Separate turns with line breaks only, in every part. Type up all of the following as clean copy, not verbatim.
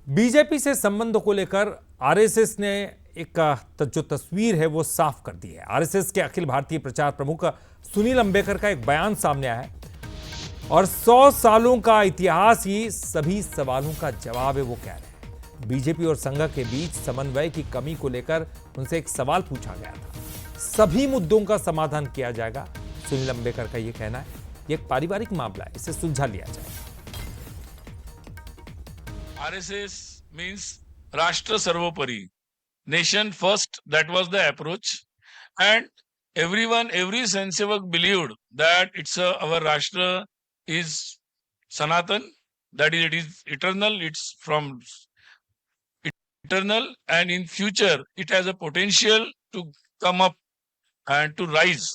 BJP से संबंध को लेकर आरएसएस ने एक जो तस्वीर है वो साफ कर दी है। आरएसएस के अखिल भारतीय प्रचार प्रमुख सुनील अंबेकर का एक बयान सामने आया है और 100 सालों का इतिहास ही सभी सवालों का जवाब है, वो कह रहे हैं। बीजेपी और संघ के बीच समन्वय की कमी को लेकर उनसे एक सवाल पूछा गया था। सभी मुद्दों का समाधान किया जाएगा, सुनील अंबेकर का यह कहना है। यह एक पारिवारिक मामला है, इसे सुलझा लिया जाएगा।
RSS means Rashtra Sarvopari, nation first. That was the approach, and every Sansevak believed that our Rashtra is Sanatan, that is, it is eternal. It's from eternal, and in future it has a potential to come up and to rise.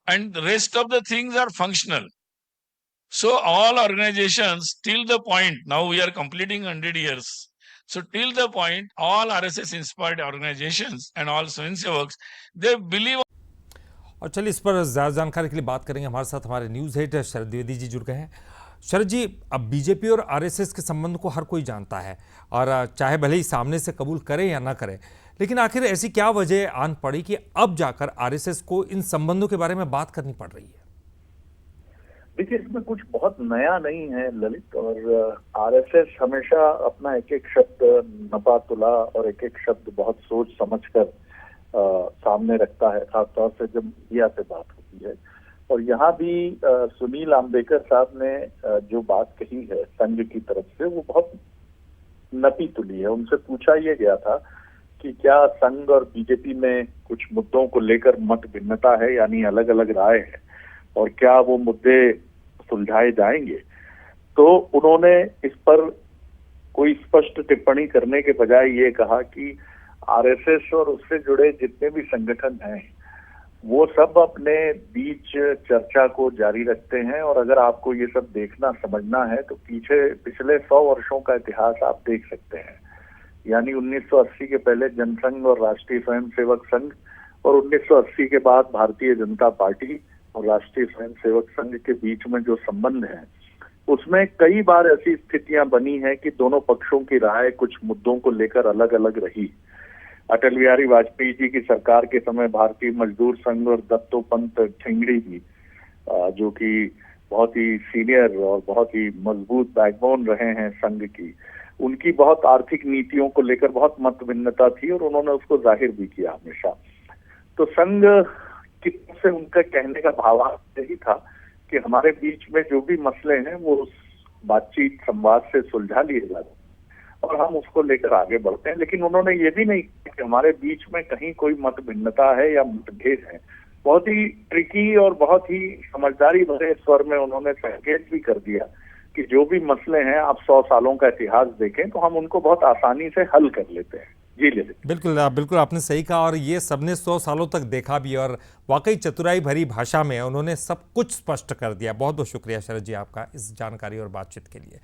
And the rest of the things are functional. So all organizations till the point, now we are completing 100 years. So till the point, all RSS inspired organizations and all Swayamsevaks, they believe.
और चलिए इस पर ज्यादा जानकारी के लिए बात करेंगे। हमारे साथ हमारे न्यूज हेड शरद द्विवेदी जी जुड़ गए हैं। शरद जी, अब बीजेपी और आरएसएस के संबंध को हर कोई जानता है और चाहे भले ही सामने से कबूल करे या ना करे, लेकिन आखिर ऐसी क्या वजह आन पड़ी कि अब जाकर आरएसएस को इन संबंधों के बारे में बात करनी पड़ रही है?
देखिए, इसमें कुछ बहुत नया नहीं है ललित, और आरएसएस हमेशा अपना एक एक शब्द नपा तुला और एक एक शब्द बहुत सोच समझकर सामने रखता है, खासतौर से जब मीडिया से बात होती है। और यहाँ भी सुनील अंबेकर साहब ने जो बात कही है संघ की तरफ से, वो बहुत नपी तुली है। उनसे पूछा यह गया था कि क्या संघ और बीजेपी में कुछ मुद्दों को लेकर मत भिन्नता है, यानी अलग अलग राय है, और क्या वो मुद्दे सुलझाए जाएंगे। तो उन्होंने इस पर कोई स्पष्ट टिप्पणी करने के बजाय ये कहा कि आरएसएस और उससे जुड़े जितने भी संगठन हैं वो सब अपने बीच चर्चा को जारी रखते हैं। और अगर आपको ये सब देखना समझना है तो पिछले 100 वर्षों का इतिहास आप देख सकते हैं। यानी 1980 के पहले जनसंघ और राष्ट्रीय स्वयंसेवक संघ, और 1980 के बाद भारतीय जनता पार्टी और राष्ट्रीय स्वयंसेवक संघ के बीच में जो संबंध है, उसमें कई बार ऐसी स्थितियां बनी हैं कि दोनों पक्षों की राय कुछ मुद्दों को लेकर अलग अलग रही। अटल बिहारी वाजपेयी जी की सरकार के समय भारतीय मजदूर संघ और दत्तोपंत ठेंगड़ी जी, जो कि बहुत ही सीनियर और बहुत ही मजबूत बैकबोन रहे हैं संघ की, उनकी बहुत आर्थिक नीतियों को लेकर बहुत मत भिन्नता थी और उन्होंने उसको जाहिर भी किया हमेशा। तो संघ की तरफ से उनका कहने का भावार्थ यही था कि हमारे बीच में जो भी मसले हैं वो उस बातचीत संवाद से सुलझा लिए जाते और हम उसको लेकर आगे बढ़ते हैं। लेकिन उन्होंने ये भी नहीं कहा कि हमारे बीच में कहीं कोई मत भिन्नता है या मतभेद है। बहुत ही ट्रिकी और बहुत ही समझदारी भरे स्वर में उन्होंने संकेत भी कर दिया कि जो भी मसले हैं, आप 100 सालों का इतिहास देखें तो हम उनको बहुत आसानी से हल कर लेते हैं। जी
बिल्कुल बिल्कुल आपने सही कहा, और ये सबने 100 सालों तक देखा भी, और वाकई चतुराई भरी भाषा में उन्होंने सब कुछ स्पष्ट कर दिया। बहुत बहुत शुक्रिया शरद जी आपका इस जानकारी और बातचीत के लिए।